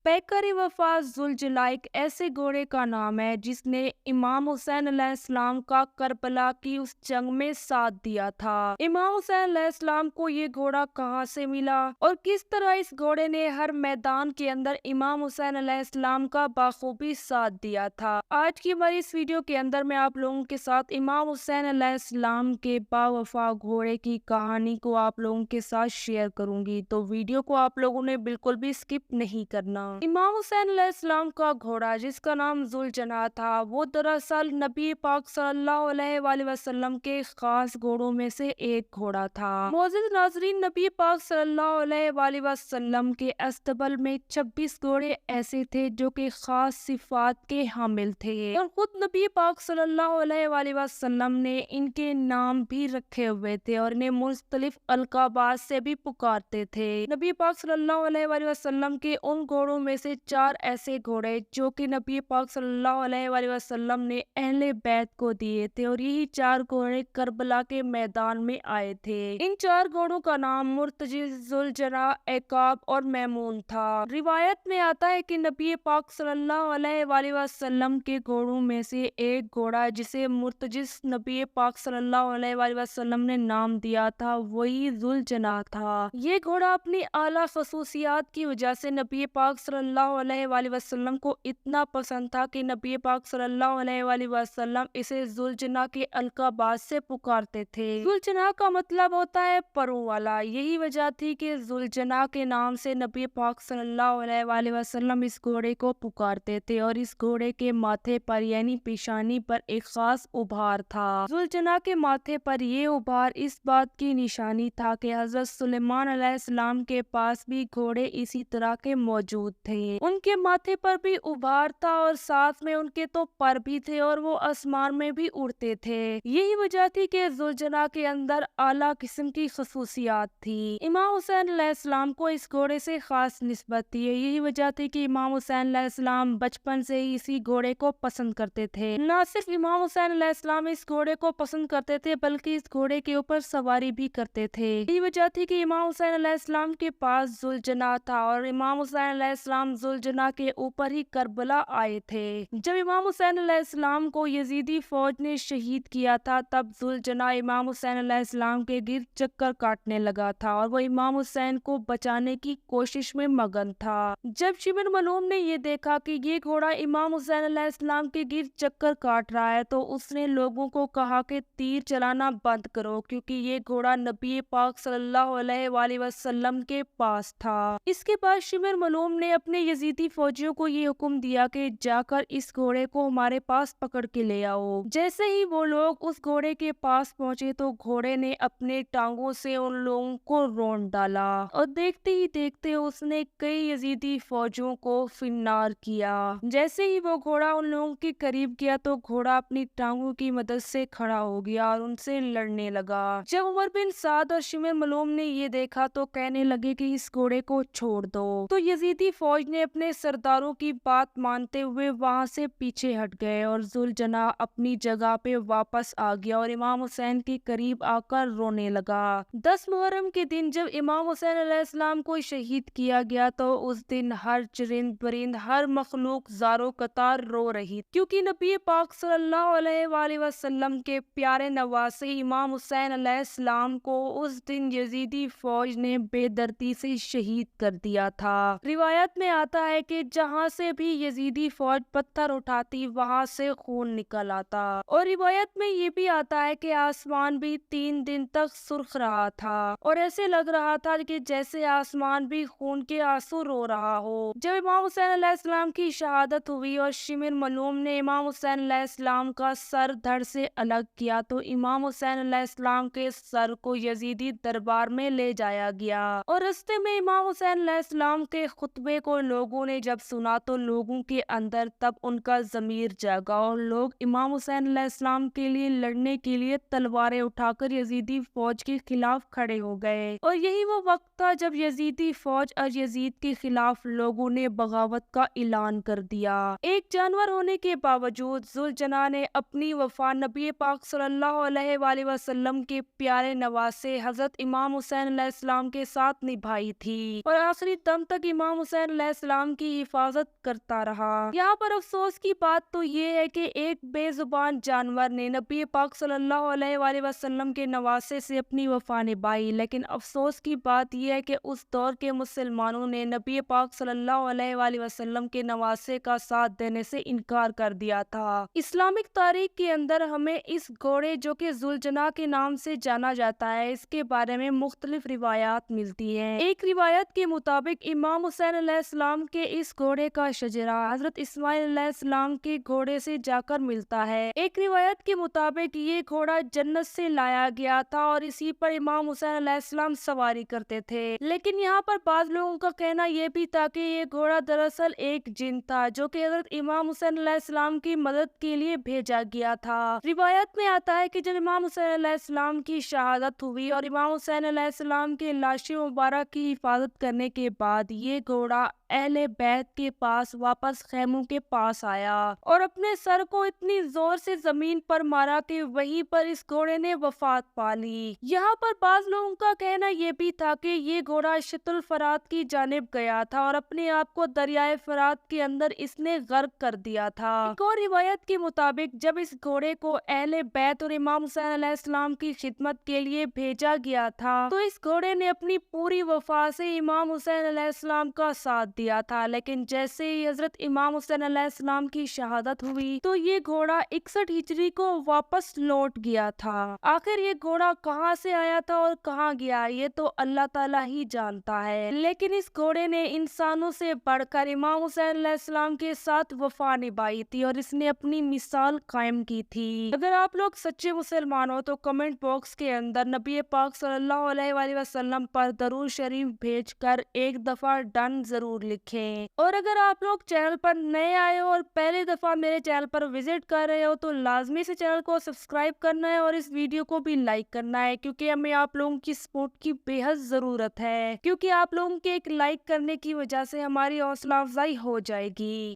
پیکر وفا ذوالجلال ایک ایسے گھوڑے کا نام ہے جس نے امام حسین علیہ السلام کا کربلا کی اس جنگ میں ساتھ دیا تھا۔ امام حسین علیہ السلام کو یہ گھوڑا کہاں سے ملا اور کس طرح اس گھوڑے نے ہر میدان کے اندر امام حسین علیہ السلام کا بخوبی ساتھ دیا تھا، آج کی ہماری اس ویڈیو کے اندر میں آپ لوگوں کے ساتھ امام حسین علیہ السلام کے باوفا گھوڑے کی کہانی کو آپ لوگوں کے ساتھ شیئر کروں گی، تو ویڈیو کو آپ لوگوں نے بالکل بھی اسکپ نہیں کرنا۔ امام حسین علیہ السلام کا گھوڑا جس کا نام ذوالجناح تھا، وہ دراصل نبی پاک صلی اللہ علیہ وآلہ وسلم کے خاص گھوڑوں میں سے ایک گھوڑا تھا۔ معزز ناظرین، نبی پاک صلی اللہ علیہ وآلہ وسلم کے استبل میں 26 گھوڑے ایسے تھے جو کہ خاص صفات کے حامل تھے، اور خود نبی پاک صلی اللہ علیہ وآلہ وسلم نے ان کے نام بھی رکھے ہوئے تھے اور انہیں مختلف القابات سے بھی پکارتے تھے۔ نبی پاک صلی اللہ علیہ وآلہ وسلم کے ان گھوڑوں میں سے 4 ایسے گھوڑے جو کہ نبی پاک صلی اللہ علیہ وآلہ وسلم نے اہل بیت کو دیے تھے، اور یہی 4 گھوڑے کربلا کے میدان میں آئے تھے۔ ان 4 گھوڑوں کا نام مرتجز، ذوالجناح، عقاب اور میمون تھا۔ روایت میں آتا ہے کہ نبی پاک صلی اللہ علیہ وآلہ وسلم کے گھوڑوں میں سے ایک گھوڑا جسے مرتجز نبی پاک صلی اللہ علیہ وآلہ وسلم نے نام دیا تھا، وہی ذوالجناح تھا۔ یہ گھوڑا اپنی اعلیٰ خصوصیات کی وجہ سے نبی پاک صلی اللہ علیہ وآلہ وسلم کو اتنا پسند تھا کہ نبی پاک صلی اللہ علیہ وآلہ وسلم اسے ذوالجناح کے القابات سے پکارتے تھے۔ ذوالجناح کا مطلب ہوتا ہے پروں والا، یہی وجہ تھی کہ ذوالجناح کے نام سے نبی پاک صلی اللہ علیہ وآلہ وسلم اس گھوڑے کو پکارتے تھے، اور اس گھوڑے کے ماتھے پر یعنی پیشانی پر ایک خاص ابھار تھا۔ ذوالجناح کے ماتھے پر یہ ابھار اس بات کی نشانی تھا کہ حضرت سلیمان علیہ السلام کے پاس بھی گھوڑے اسی طرح کے موجود تھے، ان کے ماتھے پر بھی ابھار تھا اور ساتھ میں ان کے تو پر بھی تھے اور وہ آسمان میں بھی اڑتے تھے۔ یہی وجہ تھی کہ ذوالجناح کے اندر اعلیٰ قسم کی خصوصیات تھی۔ امام حسین علیہ السلام کو اس گھوڑے سے خاص نسبت تھی، یہی وجہ تھی کہ امام حسین علیہ السلام بچپن سے ہی اسی گھوڑے کو پسند کرتے تھے۔ نہ صرف امام حسین علیہ السلام اس گھوڑے کو پسند کرتے تھے بلکہ اس گھوڑے کے اوپر سواری بھی کرتے تھے۔ یہی وجہ تھی کہ امام حسین علیہ السلام کے پاس ذوالجناح تھا، اور امام حسین علیہ السلام ذوالجناح کے اوپر ہی کربلا آئے تھے۔ جب امام حسین علیہ السلام کو یزیدی فوج نے شہید کیا تھا، تب ذوالجناح امام حسین علیہ السلام کے گرد چکر کاٹنے لگا تھا اور وہ امام حسین کو بچانے کی کوشش میں مگن تھا۔ جب شمر ملوم نے یہ دیکھا کہ یہ گھوڑا امام حسین علیہ السلام کے گرد چکر کاٹ رہا ہے، تو اس نے لوگوں کو کہا کہ تیر چلانا بند کرو، کیونکہ یہ گھوڑا نبی پاک صلی اللہ علیہ وآلہ وسلم کے پاس تھا۔ اس کے بعد شمر ملوم نے اپنے یزیدی فوجیوں کو یہ حکم دیا کہ جا کر اس گھوڑے کو ہمارے پاس پکڑ کے لے آؤ۔ جیسے ہی وہ لوگ اس گھوڑے کے پاس پہنچے تو گھوڑے نے اپنے ٹانگوں سے ان لوگوں کو رونڈ ڈالا، اور دیکھتے ہی دیکھتے اس نے کئی یزیدی فوجیوں کو فنار کیا۔ جیسے ہی وہ گھوڑا ان لوگوں کے قریب گیا تو گھوڑا اپنی ٹانگوں کی مدد سے کھڑا ہو گیا اور ان سے لڑنے لگا۔ جب عمر بن سعد اور شمر ملوم نے یہ دیکھا تو کہنے لگے کہ اس گھوڑے کو چھوڑ دو، تو یزیدی فوج نے اپنے سرداروں کی بات مانتے ہوئے وہاں سے پیچھے ہٹ گئے، اور ذوالجناح اپنی جگہ پہ واپس آ گیا اور امام حسین کے قریب آ کر رونے لگا۔ 10 محرم کے دن جب امام حسین علیہ السلام کو شہید کیا گیا تو اس دن ہر چرند پرند، ہر مخلوق زارو قطار رو رہی، کیونکہ نبی پاک صلی اللہ علیہ وآلہ وسلم کے پیارے نواسے امام حسین علیہ السلام کو اس دن یزیدی فوج نے بے دردی سے شہید کر دیا تھا۔ روایت میں آتا ہے کہ جہاں سے بھی یزیدی فوج پتھر اٹھاتی وہاں سے خون نکل آتا، اور روایت میں یہ بھی آتا ہے کہ آسمان بھی 3 دن تک سرخ رہا تھا، اور ایسے لگ رہا تھا کہ جیسے آسمان بھی خون کے آنسو رو رہا ہو۔ جب امام حسین علیہ السلام کی شہادت ہوئی اور شمر ملوم نے امام حسین علیہ السلام کا سر دھڑ سے الگ کیا، تو امام حسین علیہ السلام کے سر کو یزیدی دربار میں لے جایا گیا، اور رستے میں امام حسین علیہ السلام کے خطبے کو لوگوں نے جب سنا تو لوگوں کے اندر تب ان کا ضمیر جاگا، اور لوگ امام حسین علیہ السلام کے لیے لڑنے کے لیے تلواریں اٹھا کر یزیدی فوج کے خلاف کھڑے ہو گئے، اور یہی وہ وقت تھا جب یزیدی فوج اور یزید کے خلاف لوگوں نے بغاوت کا اعلان کر دیا۔ ایک جانور ہونے کے باوجود ذوالجناح نے اپنی وفا نبی پاک صلی اللہ علیہ وآلہ وسلم کے پیارے نواسے حضرت امام حسین علیہ السلام کے ساتھ نبھائی تھی، اور آخری دم تک امام حسین علیہ السلام کی حفاظت کرتا رہا۔ یہاں پر افسوس کی بات تو یہ ہے کہ ایک بے زبان جانور نے نبی پاک صلی اللہ علیہ وآلہ وسلم کے نواسے سے اپنی وفا نبھائی، لیکن افسوس کی بات یہ ہے کہ اس دور کے مسلمانوں نے نبی پاک صلی اللہ علیہ وآلہ وسلم کے نواسے کا ساتھ دینے سے انکار کر دیا تھا۔ اسلامک تاریخ کے اندر ہمیں اس گھوڑے جو کہ ذوالجناح کے نام سے جانا جاتا ہے، اس کے بارے میں مختلف روایات ملتی ہیں۔ ایک روایت کے مطابق امام حسین علیہ السلام کے اس گھوڑے کا شجرہ حضرت اسماعیل علیہ السلام کے گھوڑے سے جا کر ملتا ہے۔ ایک روایت کے مطابق یہ گھوڑا جنت سے لایا گیا تھا اور اسی پر امام حسین علیہ السلام سواری کرتے تھے، لیکن یہاں پر بعض لوگوں کا کہنا یہ بھی تھا کہ یہ گھوڑا دراصل ایک جن تھا جو کہ حضرت امام حسین علیہ السلام کی مدد کے لیے بھیجا گیا تھا۔ روایت میں آتا ہے کہ جب امام حسین علیہ السلام کی شہادت ہوئی اور امام حسین علیہ السلام کے لاش مبارک کی حفاظت کرنے کے بعد یہ گھوڑا اہل بیت کے پاس واپس خیموں کے پاس آیا اور اپنے سر کو اتنی زور سے زمین پر مارا کہ وہیں پر اس گھوڑے نے وفات پا لی۔ یہاں پر بعض لوگوں کا کہنا یہ بھی تھا کہ یہ گھوڑا شط الفرات کی جانب گیا تھا اور اپنے آپ کو دریائے فرات کے اندر اس نے غرق کر دیا تھا۔ ایک اور روایت کے مطابق جب اس گھوڑے کو اہل بیت اور امام حسین علیہ السلام کی خدمت کے لیے بھیجا گیا تھا تو اس گھوڑے نے اپنی پوری وفا سے امام حسین علیہ السلام کا ساتھ دیا تھا، لیکن جیسے ہی حضرت امام حسین علیہ السلام کی شہادت ہوئی تو یہ گھوڑا 61 ہجری کو واپس لوٹ گیا تھا۔ آخر یہ گھوڑا کہاں سے آیا تھا اور کہاں گیا یہ تو اللہ تعالیٰ ہی جانتا ہے، لیکن اس گھوڑے نے انسانوں سے بڑھ کر امام حسین علیہ السلام کے ساتھ وفا نبھائی تھی اور اس نے اپنی مثال قائم کی تھی۔ اگر آپ لوگ سچے مسلمان ہو تو کمنٹ باکس کے اندر نبی پاک صلی اللہ علیہ وآلہ وسلم پر درود شریف بھیج کر ایک دفعہ ڈن ضرور لکھیں، اور اگر آپ لوگ چینل پر نئے آئے ہو اور پہلی دفعہ میرے چینل پر وزٹ کر رہے ہو تو لازمی سے چینل کو سبسکرائب کرنا ہے اور اس ویڈیو کو بھی لائک کرنا ہے، کیونکہ ہمیں آپ لوگوں کی سپورٹ کی بے حد ضرورت ہے، کیونکہ آپ لوگوں کے ایک لائک کرنے کی وجہ سے ہماری حوصلہ افزائی ہو جائے گی۔